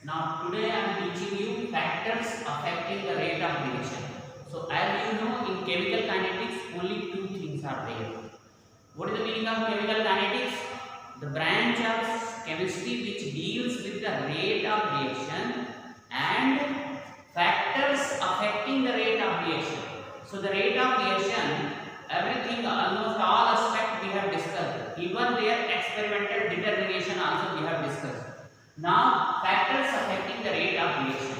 Now today I am teaching you factors affecting the rate of reaction. So as you know, in chemical kinetics only two things are there. What is the meaning of chemical kinetics? The branch of chemistry which deals with the rate of reaction and factors affecting the rate of reaction. So the rate of reaction, everything, almost all aspects we have discussed. Even their experimental determination also we have discussed. Now factors affecting the rate of reaction.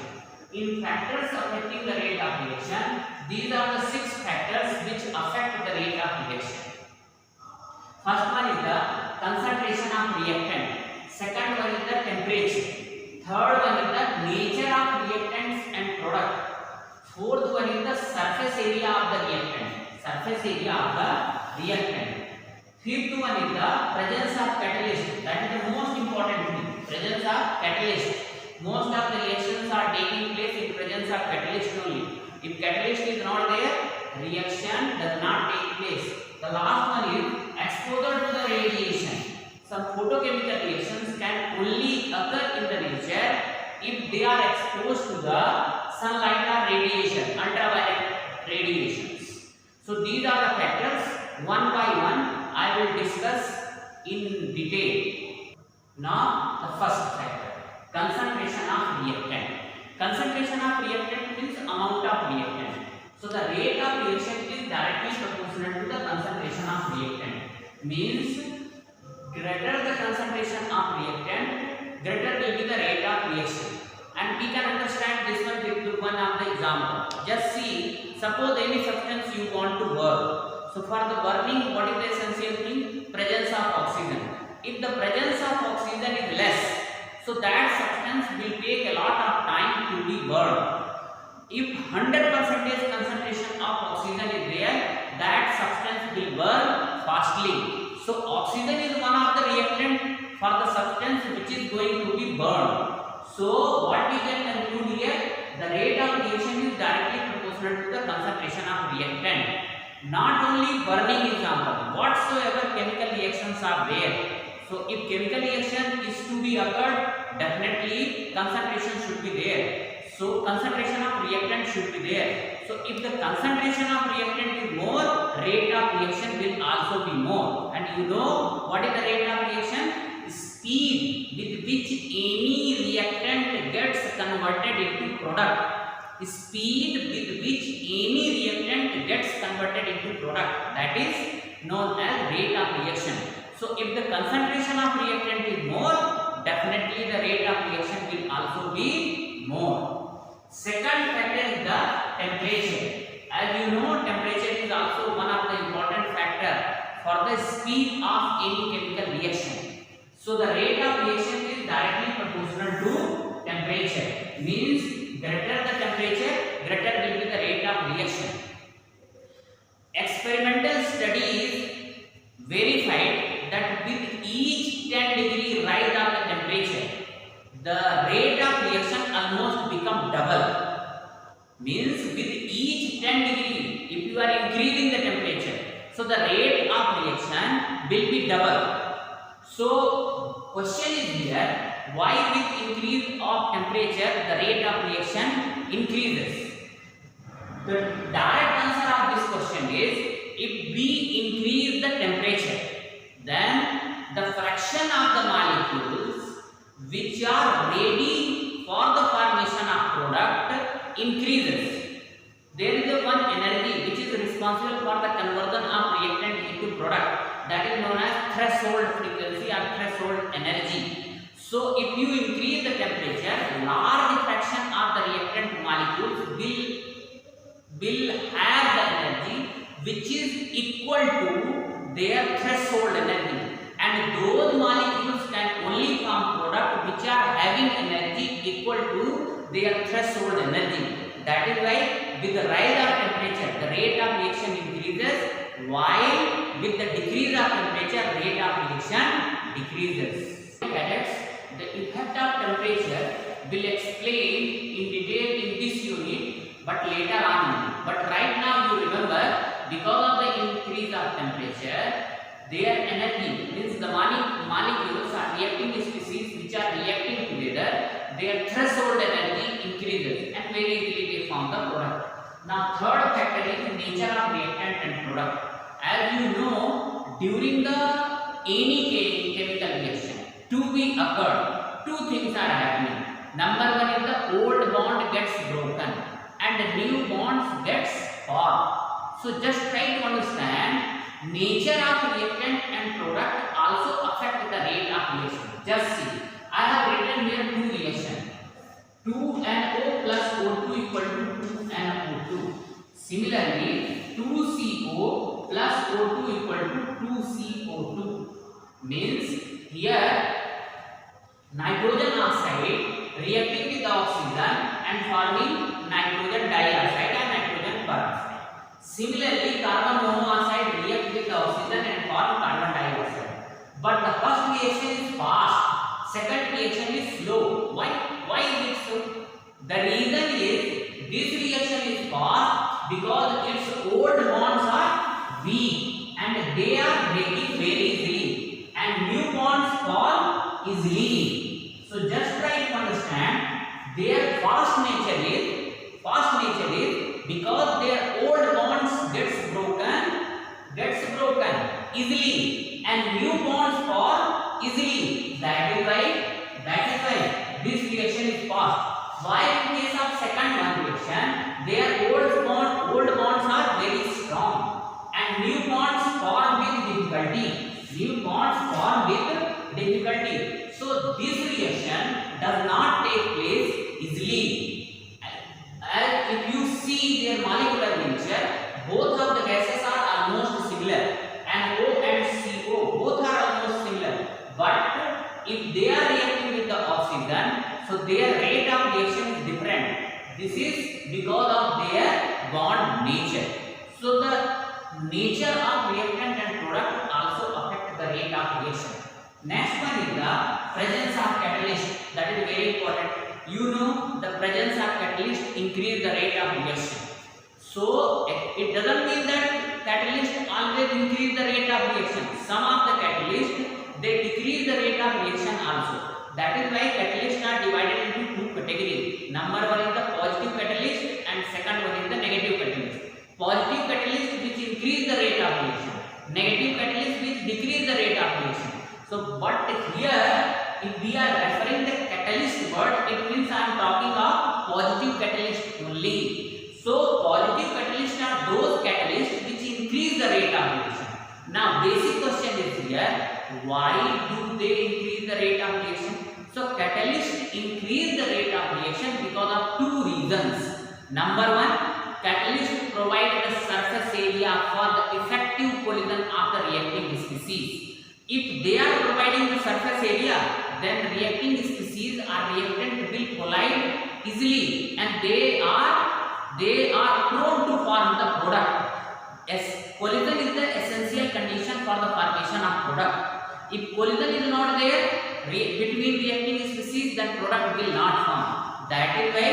In factors affecting the rate of reaction, these are the 6 factors which affect the rate of reaction. First one is the concentration of reactant. Second one is the temperature. Third one is the nature of reactants and product. Fourth one is the surface area of the reactant. Surface area of the reactant. Fifth one is the presence of catalyst. That is the most important thing. Presence of catalyst. Most of the reactions are taking place in presence of catalyst only. If catalyst is not there, reaction does not take place. The last one is exposure to the radiation. Some photochemical reactions can only occur in the nature if they are exposed to the sunlight or radiation, ultraviolet radiations. So these are the factors. One by one I will discuss in detail. Now the first factor, concentration of reactant. Concentration of reactant means amount of reactant. So the rate of reaction is directly proportional to the concentration of reactant. Means greater the concentration of reactant, greater will be the rate of reaction. And we can understand this one with one of the example. Just see, suppose any substance you want to burn. So for the burning, what is the essential thing? Presence of oxygen. If the presence of oxygen is less, so that substance will take a lot of time to be burned. If 100% concentration of oxygen is there, that substance will burn fastly. So oxygen is one of the reactant for the substance which is going to be burned. So what we can conclude here, the rate of reaction is directly proportional to the concentration of reactant. Not only burning example, whatsoever chemical reactions are there. So if chemical reaction is to be occurred, definitely concentration should be there. So concentration of reactant should be there. So if the concentration of reactant is more, rate of reaction will also be more. And you know what is the rate of reaction? Speed with which any reactant gets converted into product. Speed with which any reactant gets converted into product. That is known as rate of reaction. So if the concentration of reactant is more, definitely the rate of reaction will also be more. Second factor is the temperature. As you know, temperature is also one of the important factor for the speed of any chemical reaction. So the rate of reaction is directly proportional to temperature. Means greater the temperature, greater will be the rate of reaction. Experimental studies verified that with each 10-degree rise of the temperature, the rate of reaction almost become double. Means with each 10-degree, if you are increasing the temperature, so the rate of reaction will be double. So question is here, why with increase of temperature the rate of reaction increases? The direct answer of this question is, if we increase the temperature, then the fraction of the molecules which are ready for the formation of product increases. There is one energy which is responsible for the conversion of reactant into product, that is known as threshold frequency or threshold energy. So if you increase the temperature, large fraction of the reactant molecules will have the energy which is equal to their threshold energy, and those molecules can only form product which are having energy equal to their threshold energy. That is why with the rise of temperature, the rate of reaction increases, while with the decrease of temperature, rate of reaction decreases. Cadets, the effect of temperature will explain in detail in this unit, but later on. But right now you remember, because of the increase of temperature, their energy, means the molecules are reacting species which are reacting together, their threshold energy increases and very easily they form the product. Now third factor is nature of reactant and product. As you know, during the any chemical reaction to be occurred, two things are happening. Number one is the old bond gets broken and the new bonds gets formed. So just try to understand nature of reactant and product also affect the rate of reaction. Just see, I have written here two reactions. 2NO plus O2 equal to 2NO2. Similarly, 2CO plus O2 equal to 2CO2. Means here nitrogen oxide reacting with the oxygen and forming nitrogen dioxide and nitrogen peroxide. Similarly, carbon monoxide reacts with the oxygen and form carbon dioxide. But the first reaction is fast, second reaction is slow. Why is it so? The reason is this reaction is fast because its old bonds are weak and they are breaking very easily and new bonds form easily. So just try to understand their fast nature is because their old bonds gets broken easily and new bonds form easily. That is why this reaction is fast. Why in case of second one reaction, their old bonds are very strong and new bonds form with difficulty. So this reaction does not take place easily. As if you see their molecular nature, both of the gases are almost similar and O and CO both are almost similar. But if they are reacting with the oxygen, so their rate of reaction is different. This is because of their bond nature. So the nature of reactant and product also affect the rate of reaction. Next one is the presence of catalyst. That is very important. You know the presence of catalyst increase the rate of reaction. So it doesn't mean that catalyst always increase the rate of reaction. Some of the catalysts they decrease the rate of reaction also. That is why catalysts are divided into two categories. Number one is the positive catalyst and second one is the negative catalyst. Positive catalyst which increase the rate of reaction. Negative catalyst which decrease the rate of reaction. So but here if we are referring the catalyst word, it means I am talking of positive catalyst only. So positive catalysts are those catalysts which increase the rate of reaction. Now basic question is here, why do they increase the rate of reaction? So catalysts increase the rate of reaction because of two reasons. Number one, catalysts provide the surface area for the effective collision of the reacting species. If they are providing the surface area, then reacting species or reactant will collide easily and they are prone to form the product. As collision is the essential condition for the formation of product. If collision is not there between reacting species, then product will not form. That is why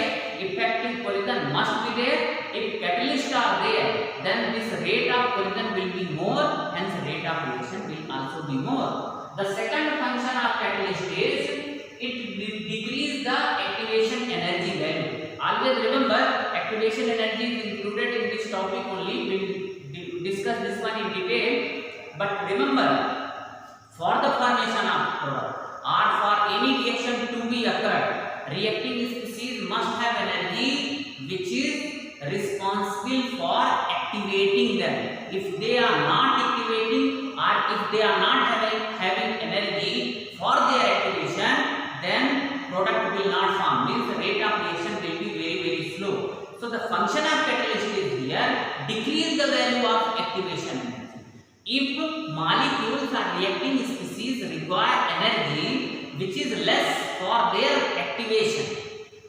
effective collision must be there. If catalysts are there, then this rate of collision will be more, hence rate of reaction will also be more. The second function of catalyst is it decrease the activation energy value. Always remember, activation energy is included in this topic only. We will discuss this one in detail. But remember, for the formation of product or for any reaction to be occurred, reacting species must have energy which is responsible for activating them. If they are not activating or if they are not having energy for their activation, then product will not form. Means the rate of reaction will be very slow. So the function of catalyst is here, decrease the value of activation energy. If molecules or reacting species require energy which is less for their activation,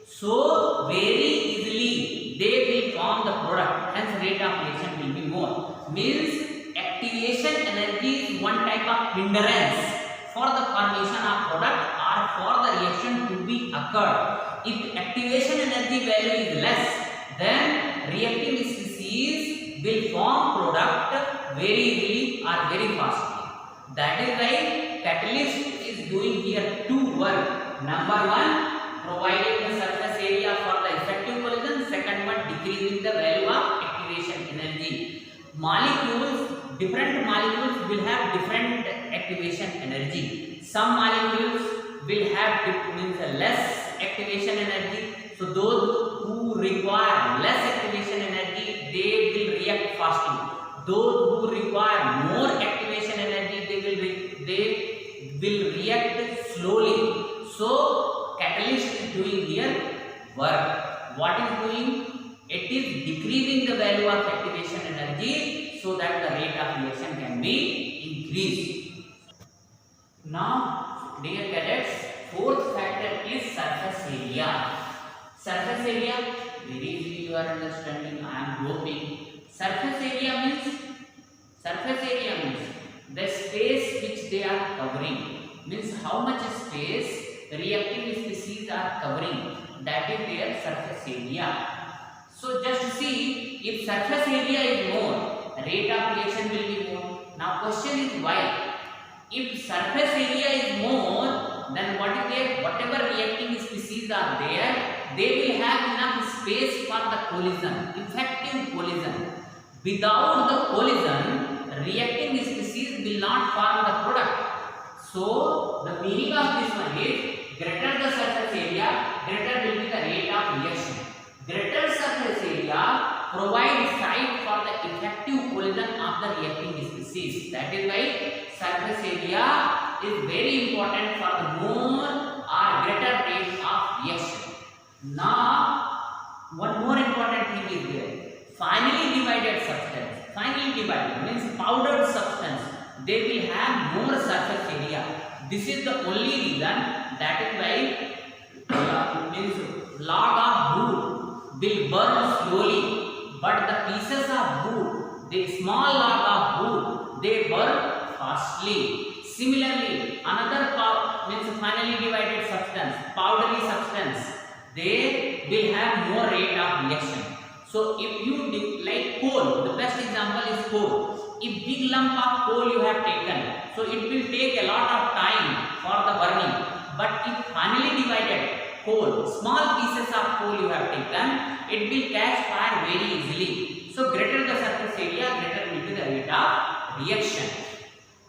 so very easily they will form the product, hence rate of reaction will be more. Means activation energy is one type of hindrance for the formation of product or for the reaction to be occurred. If activation energy value is less, then reacting species will form product very easily or very fastly. That is why catalyst is doing here two work. Number one, providing the surface area for the effective collision, second one decreasing the value of activation energy. Molecules, different molecules will have different activation energy. Some molecules will have means less activation energy, so those who require less activation energy, they will react fastly. Those who require more activation energy, they will react slowly. So catalyst is doing here work. What is doing? It is decreasing the value of activation energy so that the rate of reaction can be increased. Now dear cadets, fourth factor is surface area. Surface area, very easily you are understanding, I am hoping. Surface area means the space which they are covering, means how much space reacting species are covering, that is their surface area. So just see, if surface area is more, rate of reaction will be more. Now question is why? If surface area is more, then what is there? Whatever reacting species are there, they will have enough space for the collision, effective collision. Without the collision, reacting species will not form the product. So the meaning of this one is, greater the surface area, greater will be the rate of reaction. Greater surface area provides site for the effective collision of the reacting species. That is why surface area is very important for the more or greater rate of reaction. Now one more important thing is there, finely divided substance. Finely divided means powdered substance, they will have more surface area. This is the only reason, that is why means log of wood will burn slowly, but the pieces of wood, the small log of wood, they burn fastly. Similarly, another means finely divided substance, powdery substance, they will have more rate of reaction. So if you like coal, the best example is coal. If big lump of coal you have taken, so it will take a lot of time for the burning. But if finely divided coal, small pieces of coal you have taken, it will catch fire very easily. So greater the surface area, greater will be the rate of reaction.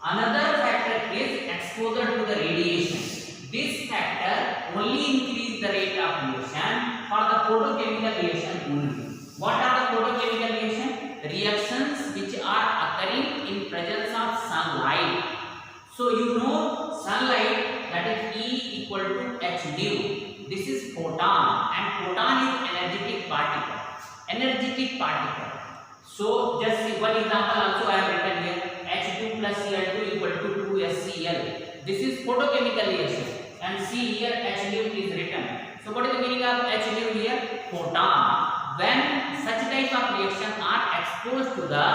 Another factor is exposure to the radiation. This factor only increase the rate of reaction for the photochemical reaction only. What are the photochemical reaction? Reactions which are occurring in presence of sunlight. So you know sunlight, that is E equal to h nu. This is photon, and photon is energetic particle. Energetic particle. So just see one example also I have written here. H2 plus Cl2 equal to 2SCl. This is photochemical reaction. And see here h nu is written. So what is the meaning of h nu here? Photon. When such type of reaction are exposed to the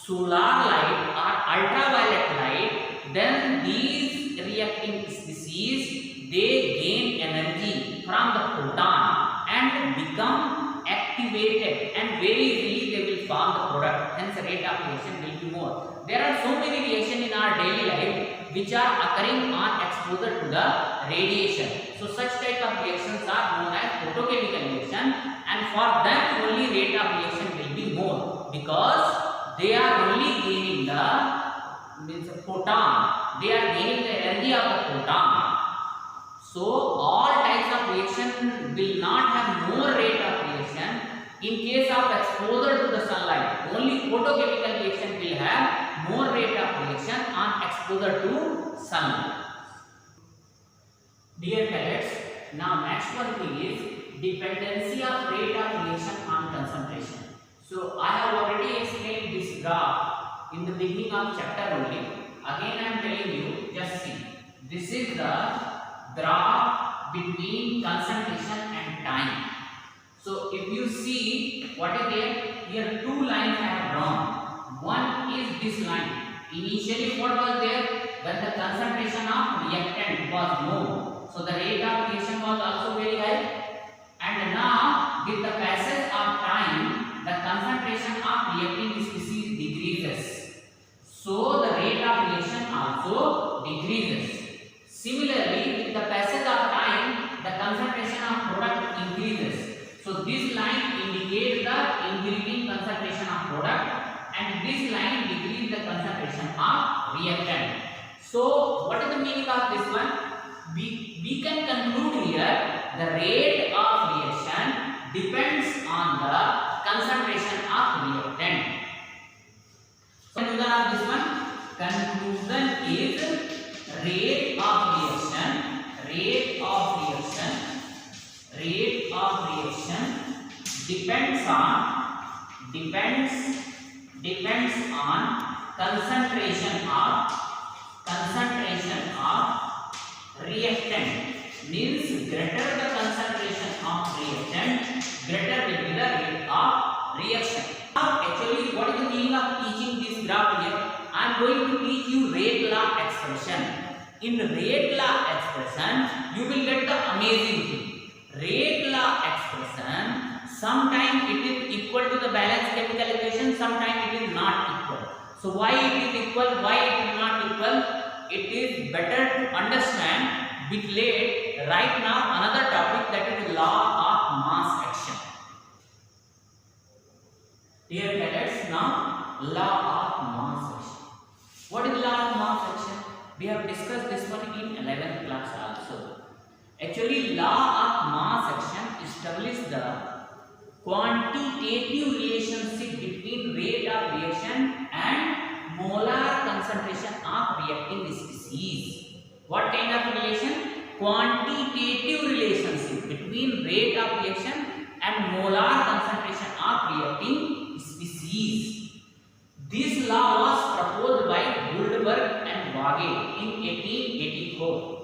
solar light or ultraviolet light, then these reacting species, they gain energy from the photon and become activated, and very easily they will form the product. Hence rate of reaction will be more. There are so many reactions in our daily life which are occurring on exposure to the radiation. So such type of reactions are known as photochemical reaction, and for them only rate of reaction will be more, because they are only gaining the means photon, they are gaining the energy of the photon. So all types of reaction will not have more rate of reaction in case of exposure to the sunlight. Only photochemical reaction will have more rate of reaction on exposure to sunlight. Dear cadets, now next one thing is dependency of rate of reaction on concentration. So I have already explained this graph in the beginning of chapter only. Again I am telling you, just see. This is the graph between concentration and time. So if you see what is there, here two lines I have drawn. One is this line. Initially what was there? When the concentration of reactant was more, so the rate of reaction was also very high. And now with the passage of time, the concentration of reacting species decreases. So the rate of reaction also decreases. Similarly, with the passage of time, the product, and this line decrease the concentration of reactant. So what is the meaning of this one? We can conclude here the rate of reaction depends on the concentration of reactant. So conclusion of this one, conclusion is rate of reaction depends on concentration of reactant. Means greater the concentration of reactant, greater will be the rate of reaction. Now actually what is the meaning of teaching this graph here? I am going to teach you rate law expression. In rate law expression you will get the amazing thing. Rate law expression, sometimes it is equal to the balanced chemical equation, sometimes it is not equal. So why it is equal, why it is not equal? It is better to understand bit late. Right now another topic, that is law of mass action. Dear cadets, now law of mass action. What is law of mass action? We have discussed this one in 11th class also. Actually law of mass action establishes the quantitative relationship between rate of reaction and molar concentration of reacting species. What kind of relation? Quantitative relationship between rate of reaction and molar concentration of reacting species. This law was proposed by Goldberg and Waage in 1884.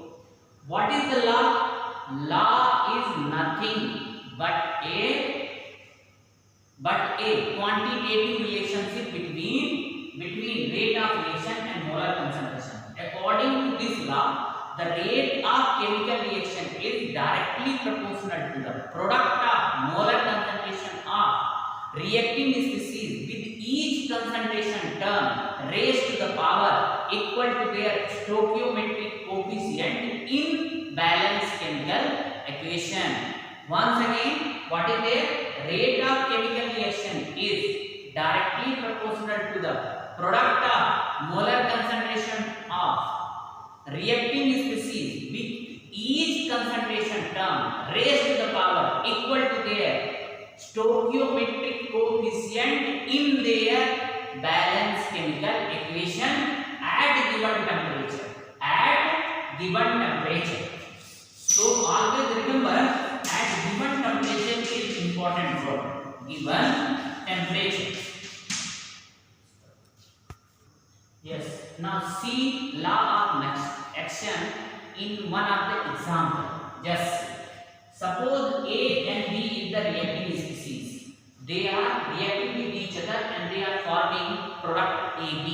What is the law? Law is nothing but a quantitative relationship between rate of reaction and molar concentration. According to this law, the rate of chemical reaction is directly proportional to the product of molar concentration of reacting species with each concentration term raised to the power equal to their stoichiometric coefficient in balanced chemical equation. Once again, what is their rate of chemical reaction is directly proportional to the product of molar concentration of reacting species with each concentration term raised to the power equal to their stoichiometric coefficient in their balanced chemical equation at given temperature. So always remember, at given temperature is important word. Given temperature. Yes. Now see law of action in one of the example. Just suppose A and B is the reacting species. They are reacting with each other and they are forming product AB.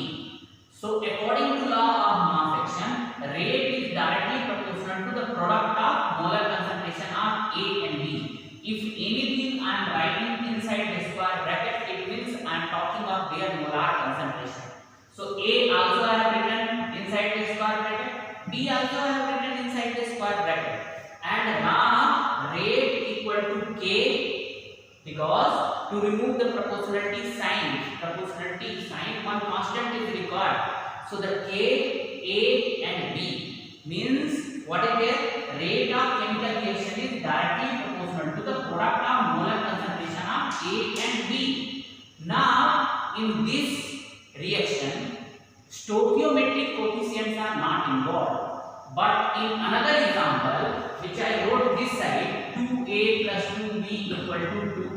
So according to law of mass action, rate is directly proportional to the product of molar concentration of A and B. If anything I am writing inside the square bracket, it means I am talking of their molar concentration. So A also I have written inside the square bracket, B also I have written inside the square bracket, and now rate equal to K, because to remove the proportionality sign, one constant is required. So the K, A and B means what is their rate of chemical reaction is directly proportional to the product of molar concentration of A and B. Now in this reaction, stoichiometric coefficients are not involved, but in another example which I wrote this side, 2A plus 2B equal to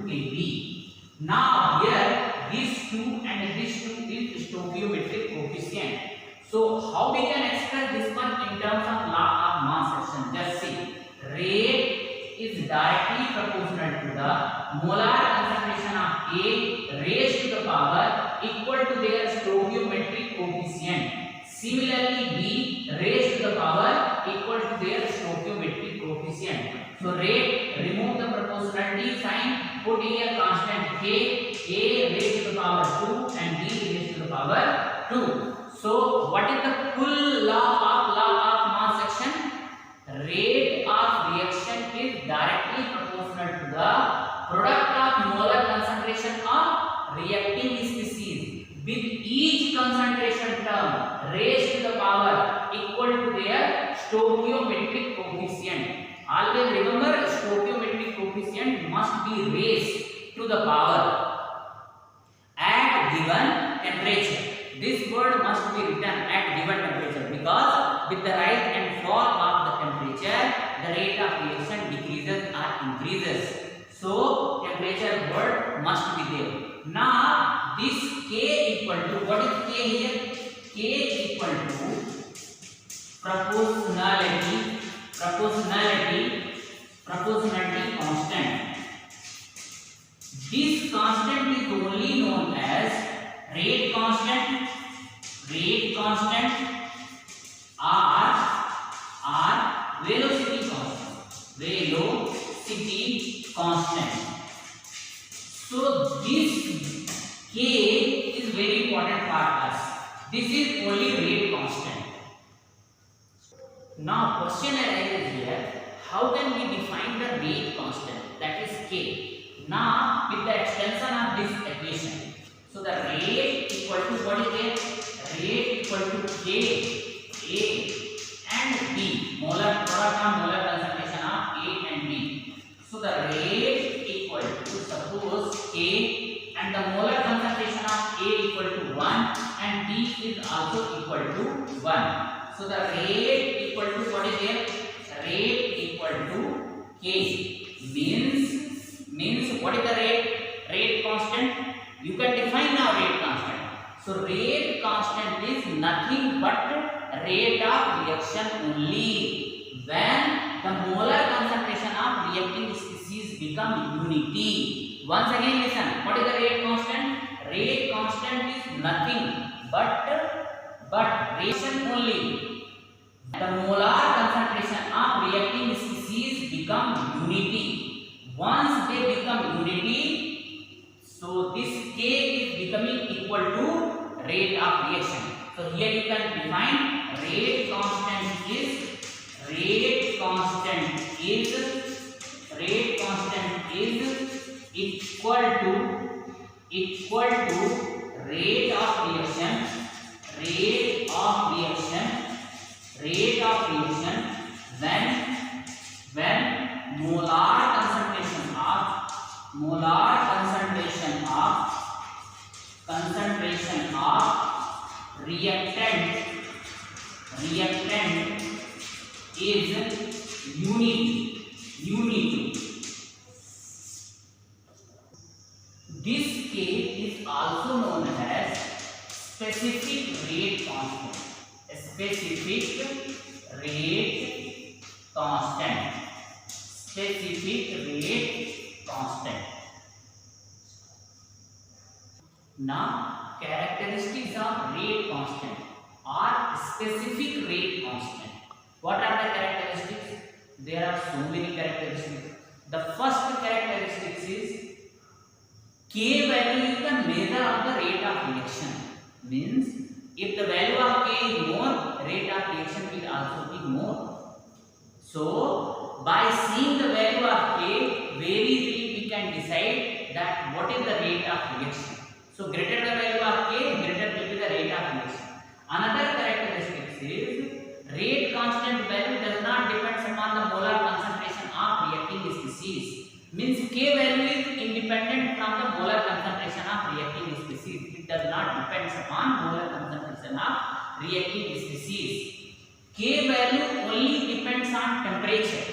2AB. Now here this 2 and this 2 is stoichiometric coefficient. So how we can express this one in terms of law of mass action? Just see, rate is directly proportional to the molar concentration of A raised to the power equal to their stoichiometric coefficient. Similarly, B raised to the power equal to their stoichiometric coefficient. So rate, remove the proportionality sign, put here constant K, A raised to the power 2 and B raised to the power 2. So what is the full law of mass action? Rate of reaction is directly proportional to the product of molar concentration of reacting species with each concentration term raised to the power equal to their stoichiometric coefficient. Always remember, stoichiometric coefficient must be raised to the power at given temperature. This word must be written at given temperature, because with the rise and fall of the temperature, the rate of reaction decreases or increases. So temperature word must be there. Now this K equal to, what is K here? K equal to proportionality constant. This constant is only known as rate constant or velocity constant. So this K is very important for us. This is only rate constant. Now question arises here, how can we define the rate constant, that is K? Now with the extension of this equation, so the rate equal to, what is it? Rate equal to K A and B, molar product of molar concentration of A and B. So the rate equal to, suppose K and the molar concentration of A equal to 1 and B is also equal to 1. So the rate equal to, what is it? Rate equal to K means what is the rate constant? You can define now rate constant. So rate constant is nothing but rate of reaction only when the molar concentration of reacting species become unity. Once again listen, what is the rate constant? Rate constant is nothing but reaction only. The molar concentration of reacting species become unity. Once they become unity, so this K is becoming equal to rate of reaction. So here you can define rate constant is equal to rate of reaction when molar concentration of reactant is unity. This K is also known as specific rate constant. Now characteristics of rate constant or specific rate constant. What are the characteristics? There are so many characteristics. The first characteristic is K value is the measure of the rate of reaction. Means if the value of K is more, rate of reaction will also be more. So by seeing the value of K, very easily we can decide that what is the rate of reaction. So greater the value of K, greater will be the rate of reaction. Another characteristic is rate constant value does not depend upon the molar concentration of reacting species. Means K value is independent from the molar concentration of reacting species. It does not depend upon molar concentration of reacting species. K value only depends on temperature.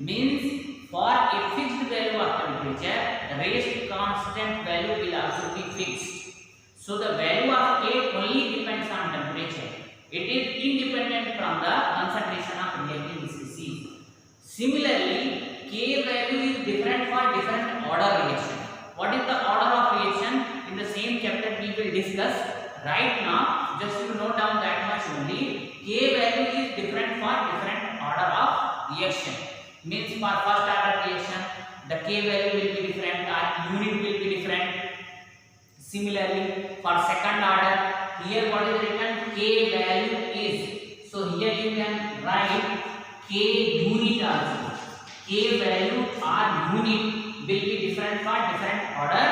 Means for a fixed value of temperature, the rate constant value will also be fixed. So the value of K only depends on temperature. It is independent from the concentration of reacting species. Similarly, K value is different for different order reaction. What is the order of reaction? In the same chapter we will discuss. Right now, just to note down that much only. K value is different for different order of reaction. Means for first order reaction, the K value will be different or unit will be different. Similarly, for second order, here what is written? K value is. So here you can write K unit also. K value or unit will be different for different order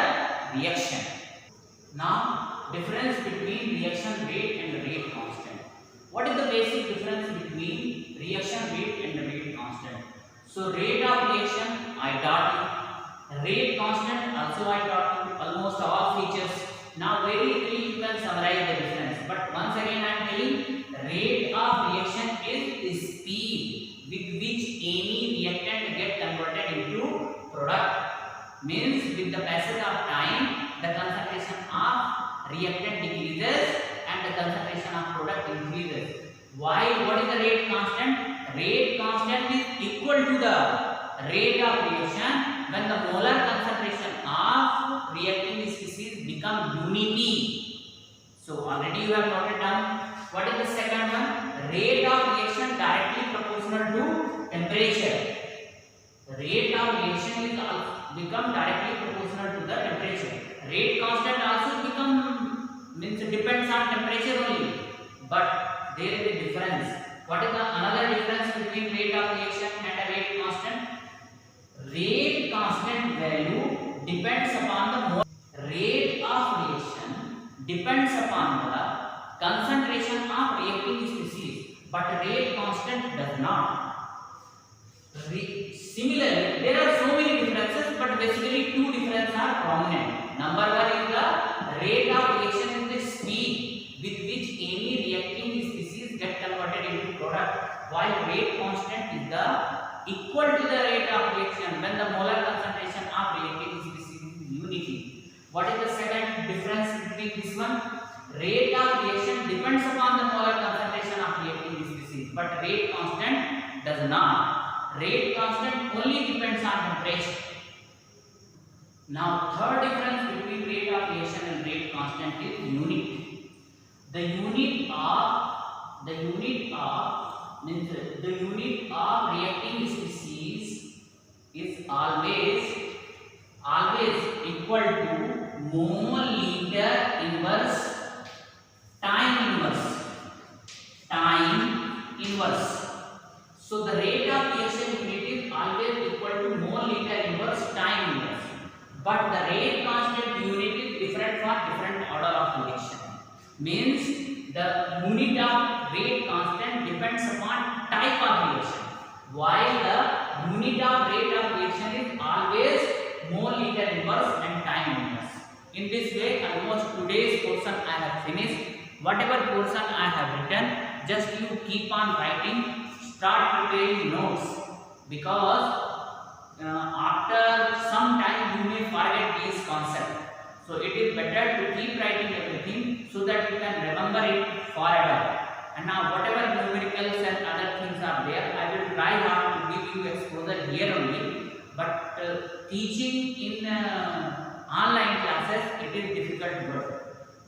reaction. Now, difference between reaction rate and rate constant. What is the basic difference between reaction rate and rate constant? So, rate of reaction I taught you. Rate constant also I taught you. Almost all features. Now, very easily you can summarize the difference. But once again, I am telling rate of reaction is speed with which any reactant get converted into product. Means with the passage of time, the concentration of reactant decreases and the concentration of product increases. Why? What is the rate constant? Rate constant is equal to the rate of reaction when the molar concentration of reacting species become unity. So already you have noted down. What is the second one? Rate of reaction directly proportional to temperature. Rate of reaction is become directly proportional to the temperature. Rate constant also depends on temperature only, but there is a difference. What is the another difference between rate of reaction and a rate constant? Rate constant value depends upon the rate of reaction depends upon the concentration of reacting species, but rate constant does not. Similarly, there are so many differences, but basically two differences are prominent. Number one is the rate of reaction is the speed with which any reacting species get converted into product, while rate constant is the equal to the rate of reaction when the molar concentration of reacting species is unity. What is the second difference between this one? Rate of reaction depends upon the molar concentration of reacting species, but rate constant does not. Rate constant only depends on temperature. Now, third difference between rate of reaction and rate constant is unit. The unit of reacting species is always equal to mole liter inverse time inverse. So the rate of reaction unit is always equal to mole liter inverse time inverse, but the rate constant unit is different for different order of reaction. Means the unit of rate constant depends upon type of reaction, while the unit of rate of reaction is always mole liter inverse and time inverse. In this way, almost today's portion I have finished. Whatever portion I have written, just you keep on writing. Start preparing notes, because after some time you may forget these concepts. So it is better to keep writing everything so that you can remember it forever. And now whatever numericals and other things are there, I will try hard to give you exposure here only. But teaching in online classes, it is difficult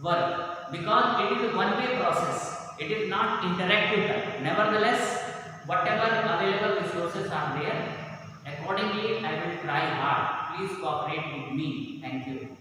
work because it is a one-way process. It is not interactive. Nevertheless, whatever available resources are there, accordingly I will try hard. Please cooperate with me. Thank you.